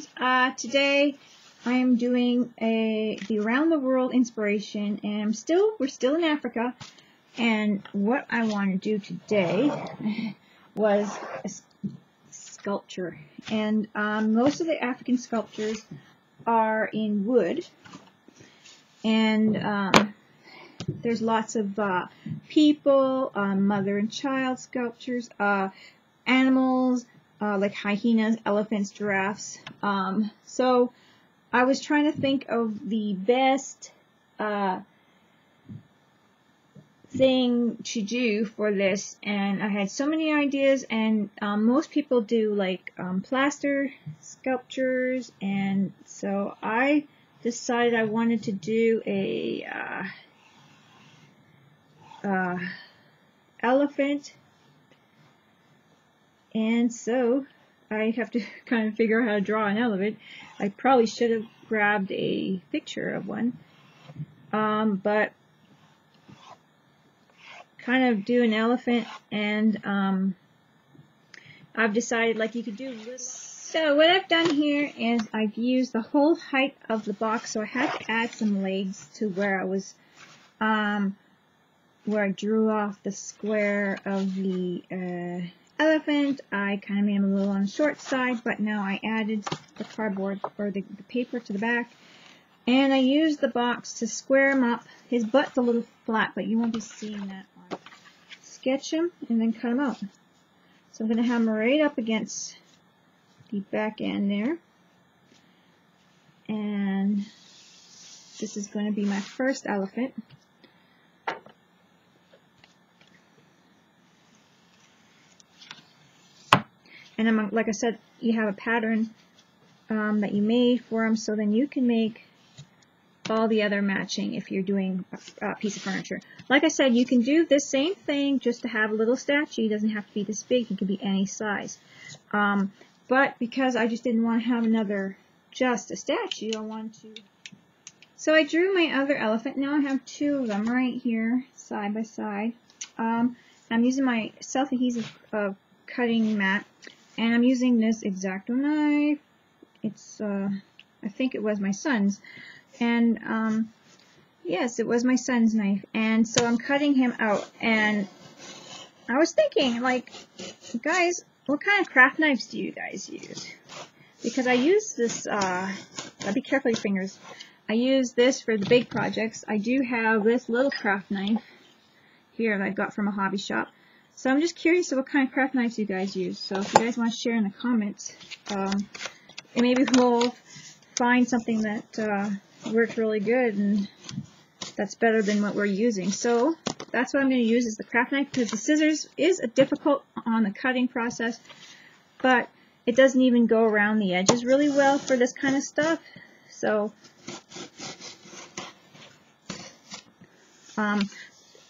friends, today I am doing the around the world inspiration, and we're still in Africa, and what I want to do today was a sculpture, and most of the African sculptures are in wood, and there's lots of people, mother and child sculptures, animals, like hyenas, elephants, giraffes. So I was trying to think of the best thing to do for this, and I had so many ideas, and most people do like plaster sculptures, and so I decided I wanted to do a elephant. And so I have to kind of figure out how to draw an elephant. I probably should have grabbed a picture of one, but kind of do an elephant, and I've decided like you could do little. So what I've done here is I've used the whole height of the box, so I had to add some legs to where I was where I drew off the square of the elephant. I kind of made him a little on the short side, but now I added the cardboard or the paper to the back, and I used the box to square him up. His butt's a little flat, but you won't be seeing that on. Sketch him and then cut him out. So I'm going to have him right up against the back end there, and this is going to be my first elephant. And like I said, you have a pattern that you made for them, so then you can make all the other matching if you're doing a piece of furniture. Like I said, you can do this same thing just to have a little statue. It doesn't have to be this big. It can be any size. But because I just didn't want to have just a statue, I wanted to. So I drew my other elephant. Now I have two of them right here, side by side. I'm using my self-adhesive cutting mat. And I'm using this X-Acto knife. It's, I think it was my son's. And, yes, it was my son's knife. And so I'm cutting him out. And I was thinking, like, guys, what kind of craft knives do you guys use? Because I use this, be careful with your fingers. I use this for the big projects. I do have this little craft knife here that I got from a hobby shop. So I'm just curious what kind of craft knives you guys use. So if you guys want to share in the comments, and maybe we'll find something that works really good and that's better than what we're using. So that's what I'm going to use is the craft knife, because the scissors is difficult on the cutting process, but it doesn't even go around the edges really well for this kind of stuff. So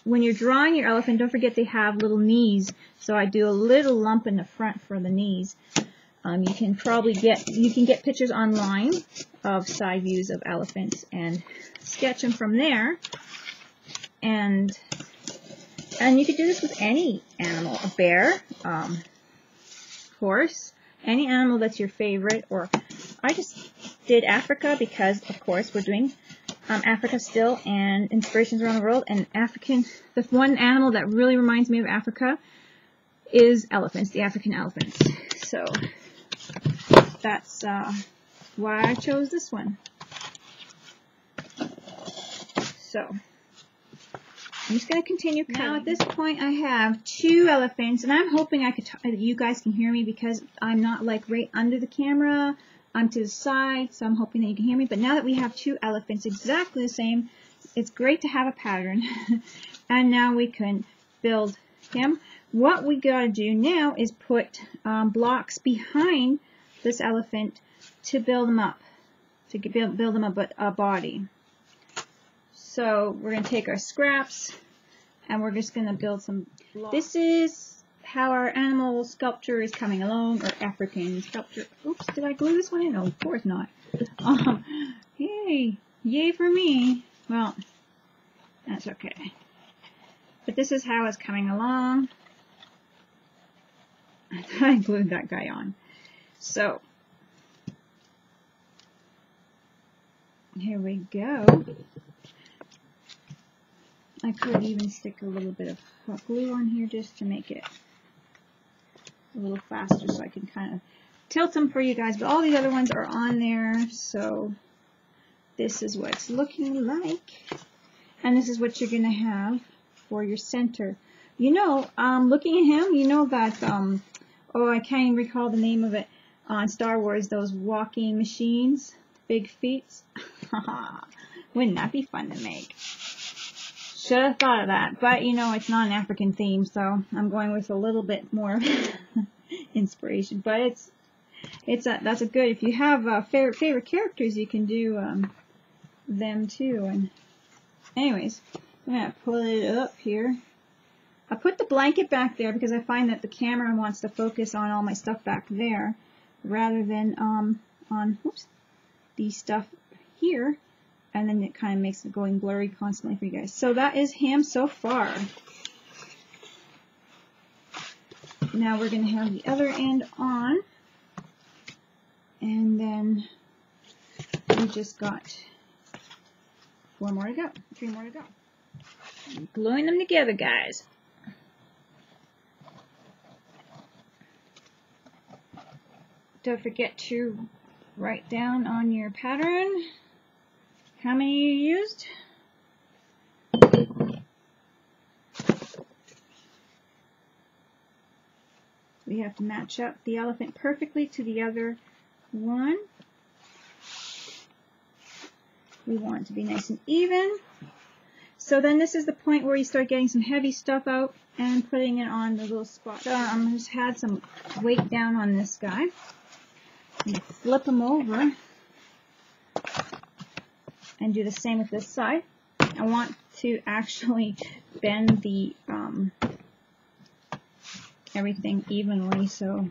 when you're drawing your elephant, don't forget they have little knees. So I do a little lump in the front for the knees. You can get pictures online of side views of elephants and sketch them from there. And you could do this with any animal, a bear, horse, any animal that's your favorite. Or I just did Africa because, of course, we're doing Africa still, and inspirations around the world, and the one animal that really reminds me of Africa is elephants, the African elephants. So that's why I chose this one. So I'm just going to continue cutting. Now at this point I have two elephants, and I'm hoping you guys can hear me because I'm not like right under the camera. I'm to the side, so I'm hoping that you can hear me. But now that we have two elephants exactly the same, it's great to have a pattern. And now we can build him. What we gotta do now is put blocks behind this elephant to build him up, to build him up a body. So we're gonna take our scraps, and we're just gonna build some blocks. This is how our animal sculpture is coming along, or African sculpture. Oops, did I glue this one in? No, of course not. Yay for me. Well, that's okay. But this is how it's coming along. I thought I glued that guy on. So Here we go. I could even stick a little bit of hot glue on here just to make it a little faster so I can kind of tilt them for you guys. But all these other ones are on there, so this is what it's looking like. And this is what you're going to have for your center. You know, looking at him, you know that, oh, I can't even recall the name of it, on Star Wars, those walking machines, big feet. Wouldn't that be fun to make? Should have thought of that, but you know, it's not an African theme, so I'm going with a little bit more inspiration. But that's a good, if you have favorite characters, you can do them too. And anyways, I'm gonna pull it up here. I put the blanket back there because I find that the camera wants to focus on all my stuff back there rather than on the stuff here, and then it kind of makes it going blurry constantly for you guys. So that is him so far. Now we're going to have the other end on, and then we just got 4 more to go, 3 more to go. I'm gluing them together, guys. Don't forget to write down on your pattern how many you used. We have to match up the elephant perfectly to the other one. We want it to be nice and even. So then this is the point where you start getting some heavy stuff out and putting it on the little spot. So I'm just had some weight down on this guy. I'm going to flip him over and do the same with this side. I want to actually bend the everything evenly, so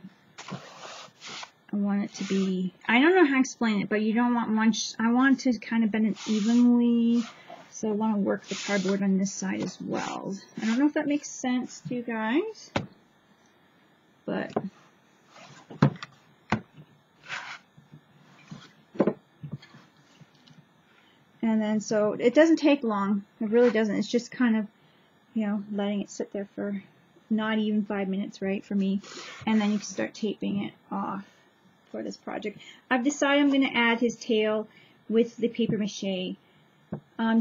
I want it to be, I don't know how to explain it, but you don't want one, I want to kind of bend it evenly, so I want to work the cardboard on this side as well. I don't know if that makes sense to you guys, but and then so it doesn't take long, it really doesn't, it's just kind of, you know, letting it sit there for not even 5 minutes, right, for me, and then you can start taping it off for this project. I've decided I'm going to add his tail with the paper mache,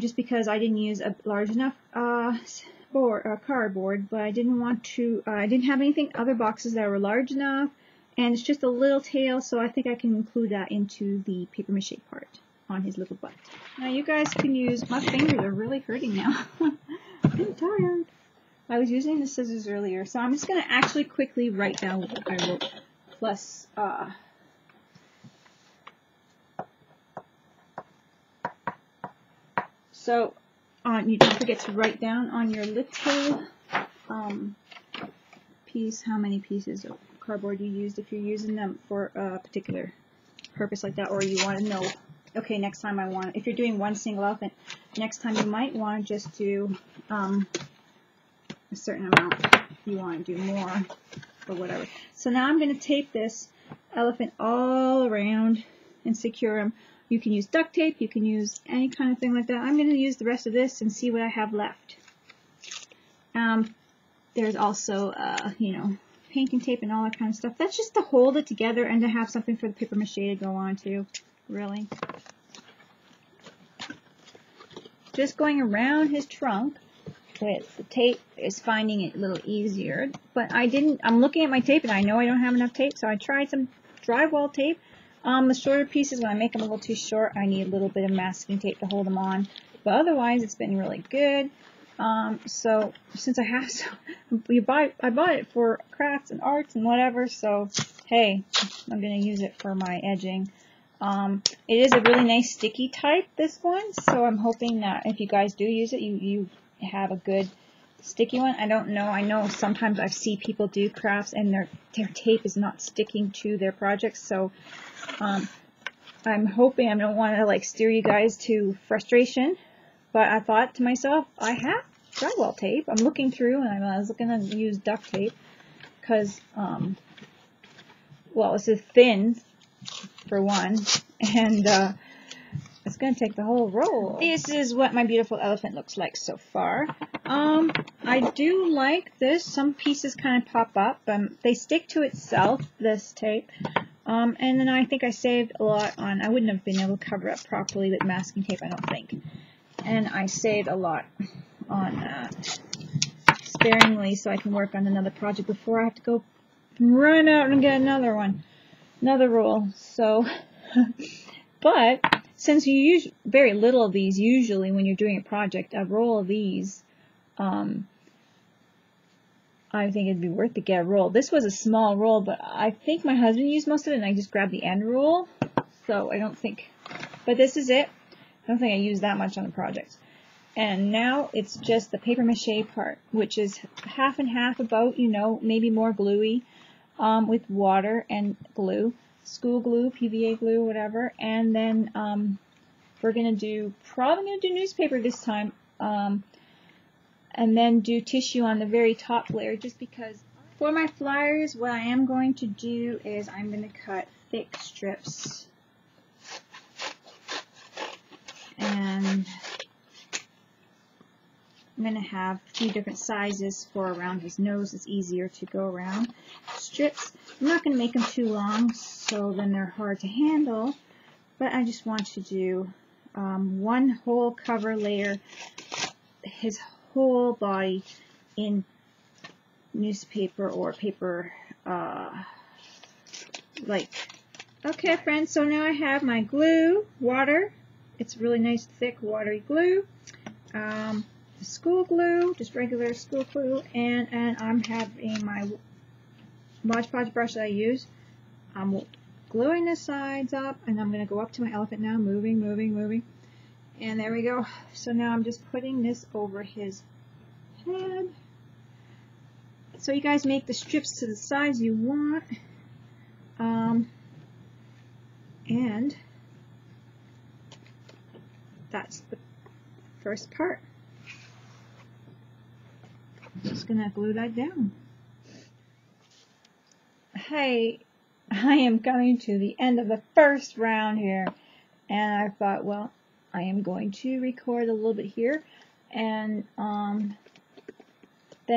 just because I didn't use a large enough cardboard, but I didn't want to, I didn't have anything, other boxes that were large enough, and it's just a little tail, so I think I can include that into the paper mache part on his little butt. Now you guys can use, my fingers are really hurting now. I'm tired. I was using the scissors earlier, so I'm just going to actually quickly write down what I wrote, plus so you don't forget to write down on your little piece how many pieces of cardboard you used if you're using them for a particular purpose like that, or you want to know, okay, next time I want, if you're doing one single elephant, next time you might want to just do a certain amount, you want to do more or whatever. So now I'm going to tape this elephant all around and secure him. You can use duct tape, you can use any kind of thing like that. I'm going to use the rest of this and see what I have left. There's also, you know, painting tape and all that kind of stuff. That's just to hold it together and to have something for the paper mache to go on to, really. Just going around his trunk with the tape is finding it a little easier, but I'm looking at my tape and I know I don't have enough tape, so I tried some drywall tape. The shorter pieces, when I make them a little too short, I need a little bit of masking tape to hold them on, but otherwise it's been really good. So since I have I bought it for crafts and arts and whatever, so hey, I'm going to use it for my edging. It is a really nice sticky type, this one, so I'm hoping that if you guys do use it, you have a good sticky one. I don't know. I know sometimes I see people do crafts and their tape is not sticking to their projects, so I'm hoping, I don't want to like steer you guys to frustration, but I thought to myself, I have drywall tape. I'm looking through and I was looking to use duct tape because, well, it's thin for one, and so It's going to take the whole roll. This is what my beautiful elephant looks like so far. I do like this. Some pieces kind of pop up. They stick to itself, this tape. And then I think I saved a lot on, I wouldn't have been able to cover up properly with masking tape, I don't think. And I saved a lot on that sparingly so I can work on another project before I have to go run out and get another one, another roll. So, but since you use very little of these usually when you're doing a project, a roll of these, I think it'd be worth to get a roll. This was a small roll, but I think my husband used most of it and I just grabbed the end roll. So I don't think, but this is it. I don't think I used that much on the project. And now it's just the paper mache part, which is half and half about, you know, maybe more gluey, with water and glue, school glue, PVA glue, whatever. And then we're going to do, probably going to do newspaper this time, and then do tissue on the very top layer, just because. For my flyers, what I am going to do is I'm going to cut thick strips. And I'm going to have a few different sizes for around his nose. It's easier to go around strips. I'm not going to make them too long, so then they're hard to handle. But I just want to do one whole cover layer, his whole body in newspaper or paper, like. Okay, friends, so now I have my glue, water. It's really nice, thick, watery glue. School glue, just regular school glue, and I'm having my Mod Podge brush that I use. I'm gluing the sides up, and I'm going to go up to my elephant now, moving, moving, moving. And there we go. So now I'm just putting this over his head. So you guys make the strips to the size you want. And that's the first part. Just gonna glue that down. Hey, I am coming to the end of the first round here, and I thought, well, I am going to record a little bit here, and then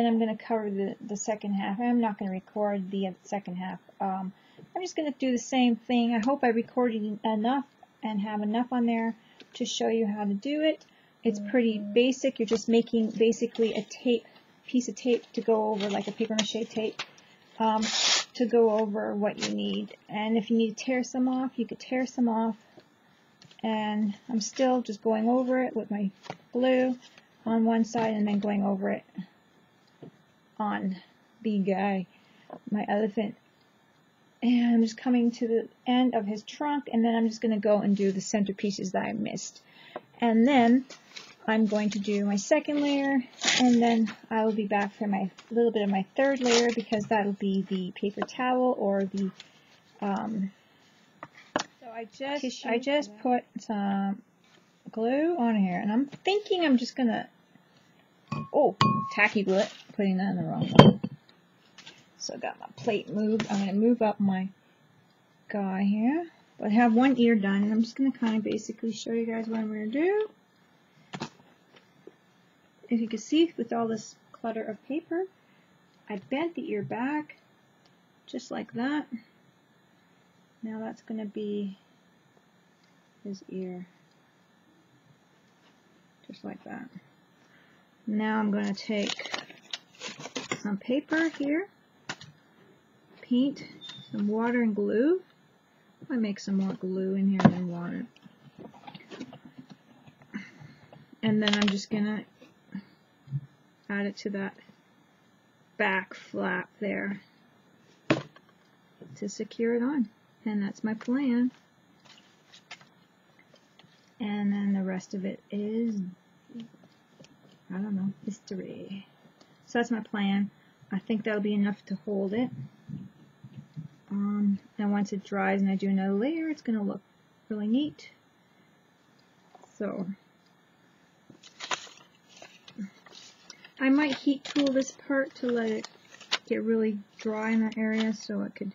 I'm going to cover the second half. I'm not going to record the second half. I'm just going to do the same thing. I hope I recorded enough and have enough on there to show you how to do it. It's pretty basic. You're just making basically a piece of tape to go over, like a paper mache tape, to go over what you need. And if you need to tear some off, you could tear some off. And I'm still just going over it with my glue on one side and then going over it on the guy, my elephant. And I'm just coming to the end of his trunk, and then I'm just going to go and do the centerpieces that I missed. And then I'm going to do my second layer, and then I will be back for my little bit of my third layer, because that'll be the paper towel or the I just put some glue on here, and I'm thinking I'm just gonna, tacky glue it, putting that in the wrong one. So I got my plate moved. I'm gonna move up my guy here, but I have one ear done, and I'm just gonna kind of basically show you guys what I'm gonna do. If you can see with all this clutter of paper, I bent the ear back just like that. Now that's gonna be his ear, just like that. Now I'm going to take some paper here, paint, some water and glue. I make some more glue in here than water. And then I'm just going to add it to that back flap there to secure it on. And that's my plan. And then the rest of it is, I don't know, history. So that's my plan. I think that'll be enough to hold it. And once it dries and I do another layer, it's going to look really neat. So I might heat tool this part to let it get really dry in that area, so it could,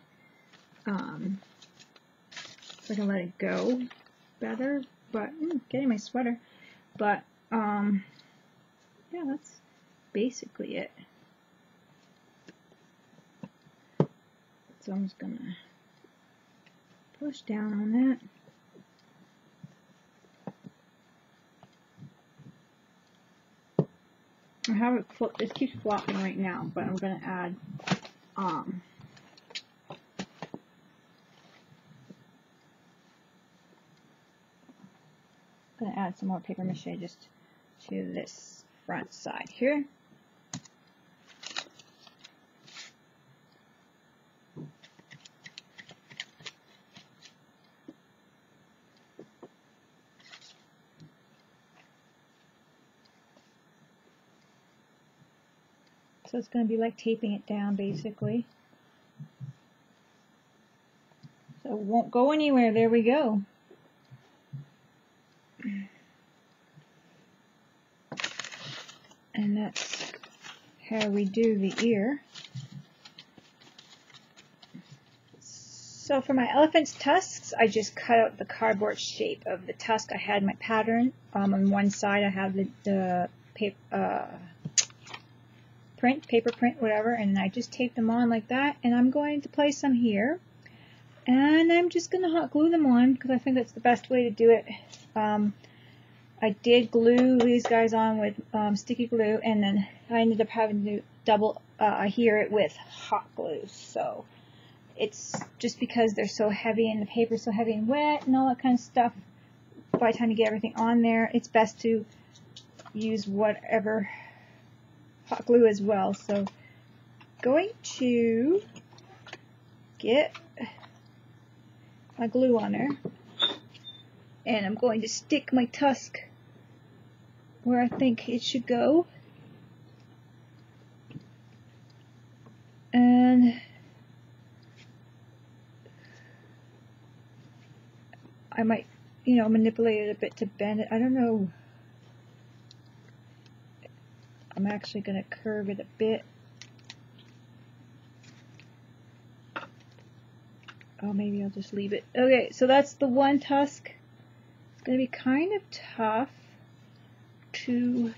so I can let it go better. but getting my sweater. But yeah, that's basically it. So I'm just gonna push down on that. I have it keeps flopping right now, but I'm gonna add some more paper mache just to this front side here. So it's going to be like taping it down basically. So it won't go anywhere. There we go. And that's how we do the ear. So for my elephant's tusks, I just cut out the cardboard shape of the tusk. I had my pattern. On one side I have the paper print, whatever, and I just taped them on like that. And I'm going to place them here. And I'm just going to hot glue them on because I think that's the best way to do it. I did glue these guys on with sticky glue, and then I ended up having to double adhere it with hot glue. So it's just because they're so heavy and the paper's so heavy and wet and all that kind of stuff. By the time you get everything on there, it's best to use whatever hot glue as well. So going to get my glue on there, and I'm going to stick my tusk where I think it should go, and I might, manipulate it a bit to bend it. I don't know. I'm actually going to curve it a bit. Oh, maybe I'll just leave it. Okay, so that's the one tusk. It's going to be kind of tough to...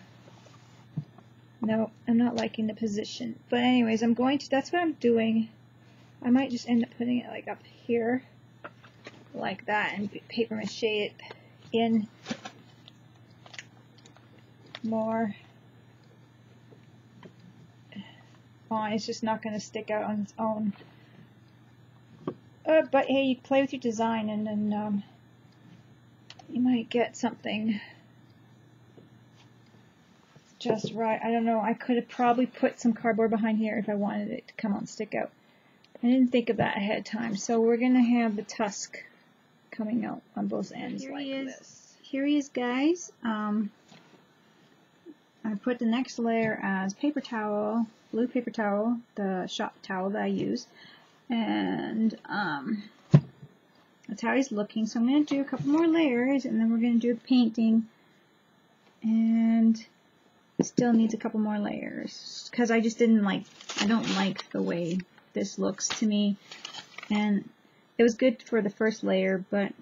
No, I'm not liking the position. But anyways, that's what I'm doing. I might just end up putting it like up here, like that, and paper mache it in more. It's just not going to stick out on its own. But hey, you play with your design, and then you might get something just right. I don't know. I could have probably put some cardboard behind here if I wanted it to come out and stick out. I didn't think of that ahead of time. So we're going to have the tusk coming out on both ends like this. Here he is, guys. I put the next layer as paper towel, blue paper towel, the shop towel that I use. And that's how he's looking. So I'm going to do a couple more layers, and then we're going to do painting. And it still needs a couple more layers because I just don't like the way this looks to me. And it was good for the first layer, but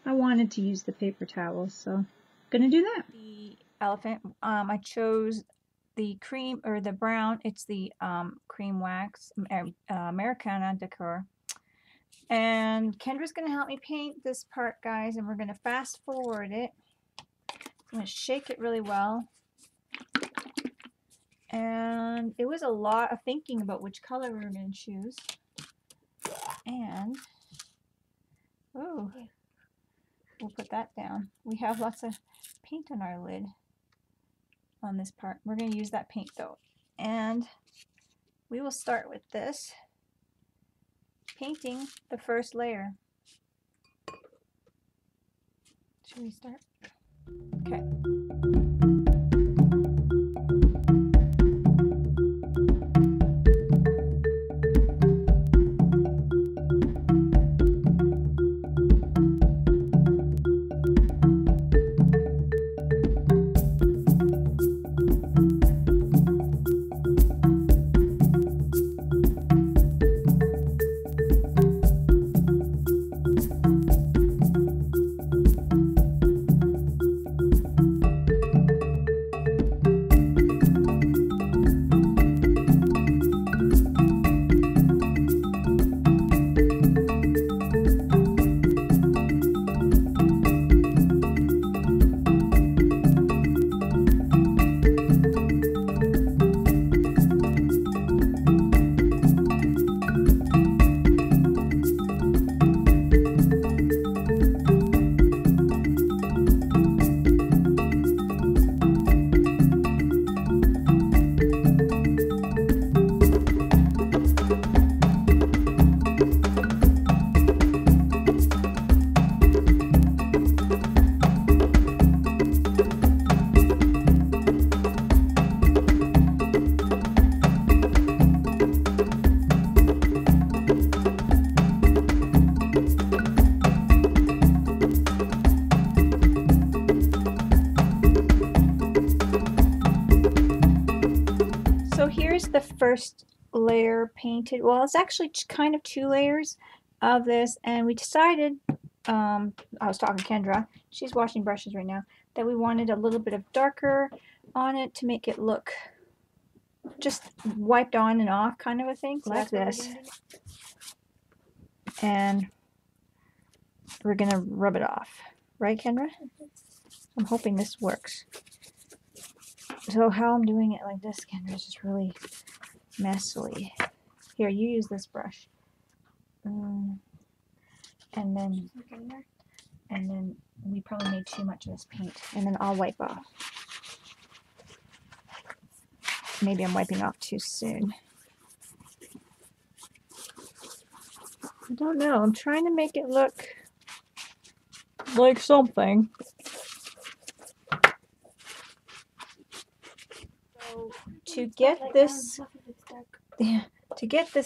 I wanted to use the paper towel, so I'm going to do that. The elephant, I chose the cream or the brown. It's the cream wax Americana decor. And Kendra's going to help me paint this part, guys, and we're going to fast forward it. I'm going to shake it really well. And it was a lot of thinking about which color we were going to choose. And oh, we'll put that down. We have lots of paint on our lid on this part. We're going to use that paint though. And we will start with this, painting the first layer. Should we start? Okay. first layer painted. Well, it's actually kind of 2 layers of this, and we decided, I was talking to Kendra, she's washing brushes right now, that we wanted a little bit of darker on it to make it look just wiped on and off kind of a thing, so like this. And we're gonna rub it off, right, Kendra? I'm hoping this works. So how I'm doing it like this, Kendra, is just really messily. Here, you use this brush, and then we probably made too much of this paint, and then I'll wipe off. Maybe I'm wiping off too soon. I don't know. I'm trying to make it look like something. So to get this,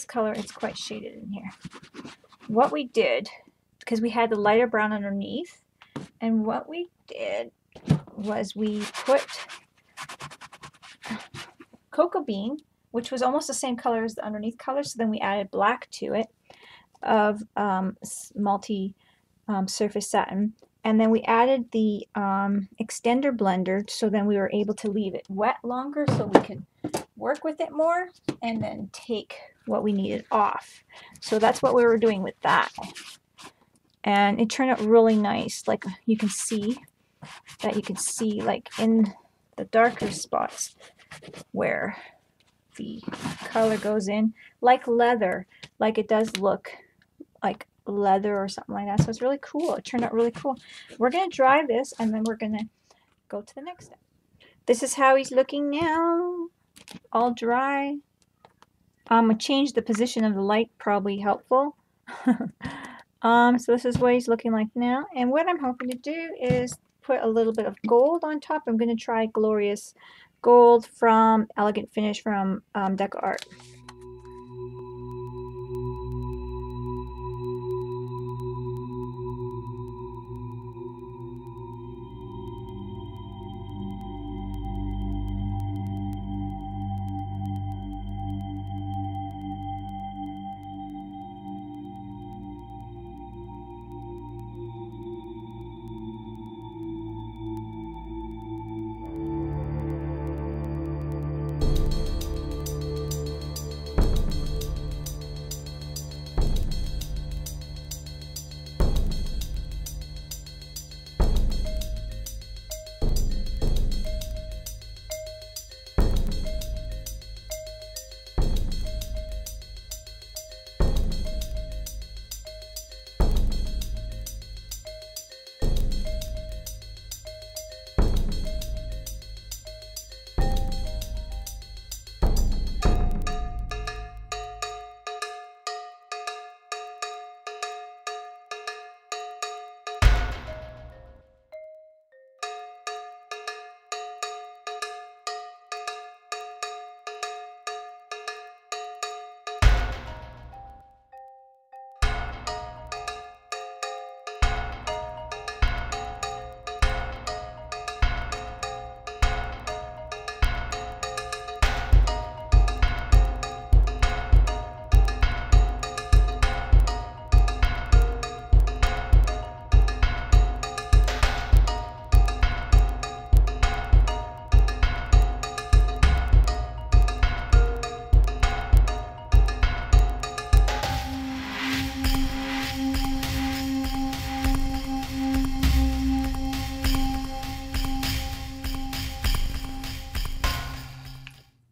color, it's quite shaded in here. What we did, because we had the lighter brown underneath, and what we did was we put cocoa bean, which was almost the same color as the underneath color, so then we added black to it of multi surface satin, and then we added the extender blender, so then we were able to leave it wet longer so we could work with it more and then take what we needed off. So that's what we were doing with that, and it turned out really nice. Like you can see like in the darker spots where the color goes in, like leather, like it does look like leather or something like that. So it's really cool. It turned out really cool. We're going to dry this, and then we're going to go to the next step. This is how he's looking now, all dry. I'm going to change the position of the light, probably helpful. So this is what he's looking like now, and what I'm hoping to do is put a little bit of gold on top. I'm going to try Glorious Gold from Elegant Finish from DecoArts.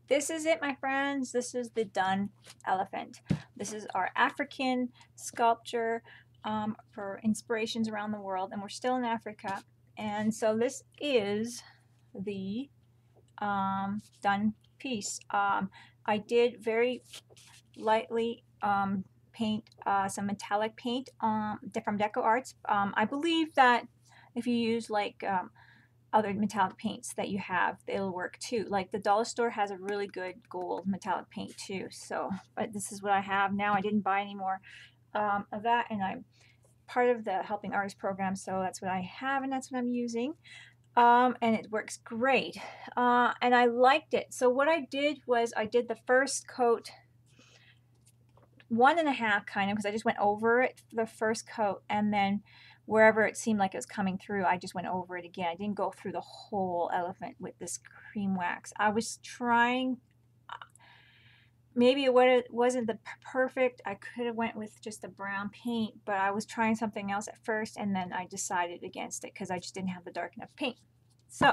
This is it, my friends. This is the done elephant. This is our African sculpture for inspirations around the world, and we're still in Africa. And so this is the done piece. I did very lightly paint some metallic paint from DecoArts. I believe that if you use like other metallic paints that you have, it'll work too. Like the dollar store has a really good gold metallic paint too. So, but this is what I have now. I didn't buy any more of that, and I'm part of the Helping Artists program, so that's what I have and that's what I'm using. And it works great. And I liked it. So what I did was I did the first coat 1.5 kind of, because I just went over it for the first coat, and then wherever it seemed like it was coming through, I just went over it again. I didn't go through the whole elephant with this cream wax. I was trying, maybe it wasn't the perfect. I could have went with just a brown paint, but I was trying something else at first, and then I decided against it because I just didn't have the dark enough paint. So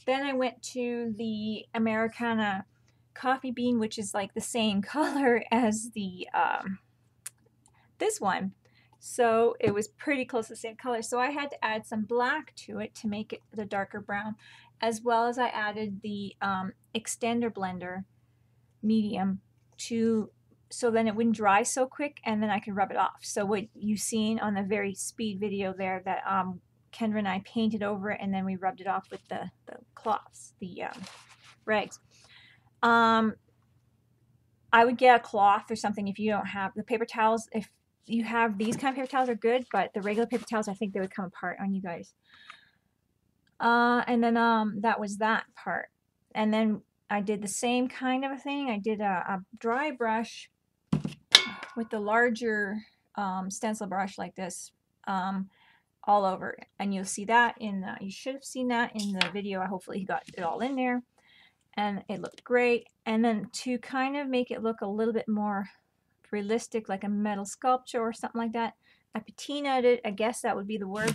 then I went to the Americana coffee bean, which is like the same color as the this one. So it was pretty close to the same color. So I had to add some black to it to make it the darker brown, as well as I added the extender blender medium so then it wouldn't dry so quick, and then I could rub it off. So what you've seen on the very speed video there, that Kendra and I painted over it, and then we rubbed it off with the cloths, the rags. I would get a cloth or something if you don't have the paper towels. If you have these kind of paper towels are good, but the regular paper towels, I think they would come apart on you guys. And then that was that part. And then I did the same kind of a thing. I did a dry brush with the larger stencil brush like this all over it. And you'll see that in the, you should have seen that in the video. Hopefully he got it all in there. And it looked great. And then to kind of make it look a little bit more realistic, like a metal sculpture or something like that, I patinaed it, I guess that would be the word,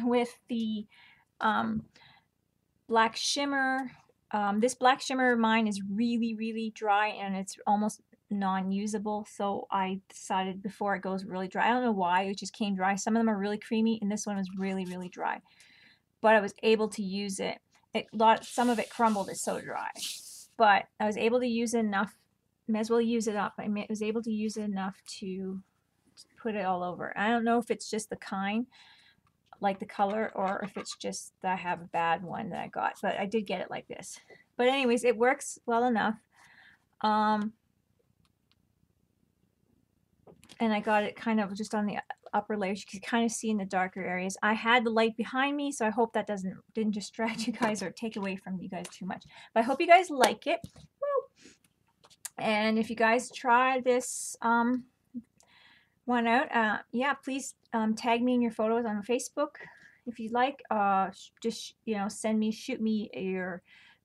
with the black shimmer. This black shimmer of mine is really, really dry, and it's almost non-usable, so I decided before it goes really dry. I don't know why, it just came dry. Some of them are really creamy, and this one was really, really dry. But I was able to use it. Some of it crumbled, it's so dry. But I was able to use it enough, may as well use it up. I was able to use it enough to put it all over. I don't know if it's just the kind, like the color, or if it's just that I have a bad one that I got, but I did get it like this. But anyways, it works well enough. And I got it kind of just on the upper layers. You can kind of see in the darker areas. I had the light behind me, so I hope that didn't distract you guys or take away from you guys too much. But I hope you guys like it. Woo! And if you guys try this one out, yeah, please tag me in your photos on Facebook if you'd like. Just shoot me your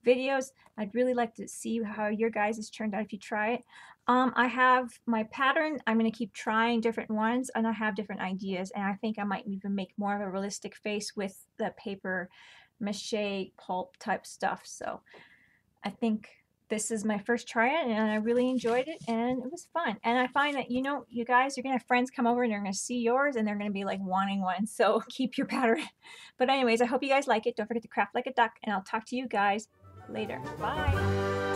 videos. I'd really like to see how your guys' has turned out if you try it. I have my pattern. I'm going to keep trying different ones, and I have different ideas, and I think I might even make more of a realistic face with the paper mache pulp type stuff. So I think this is my first try it, and I really enjoyed it, and it was fun. And I find that, you guys, you're going to have friends come over and they're going to see yours, and they're going to be like wanting one. So keep your pattern. But anyways, I hope you guys like it. Don't forget to craft like a duck, and I'll talk to you guys later. Bye.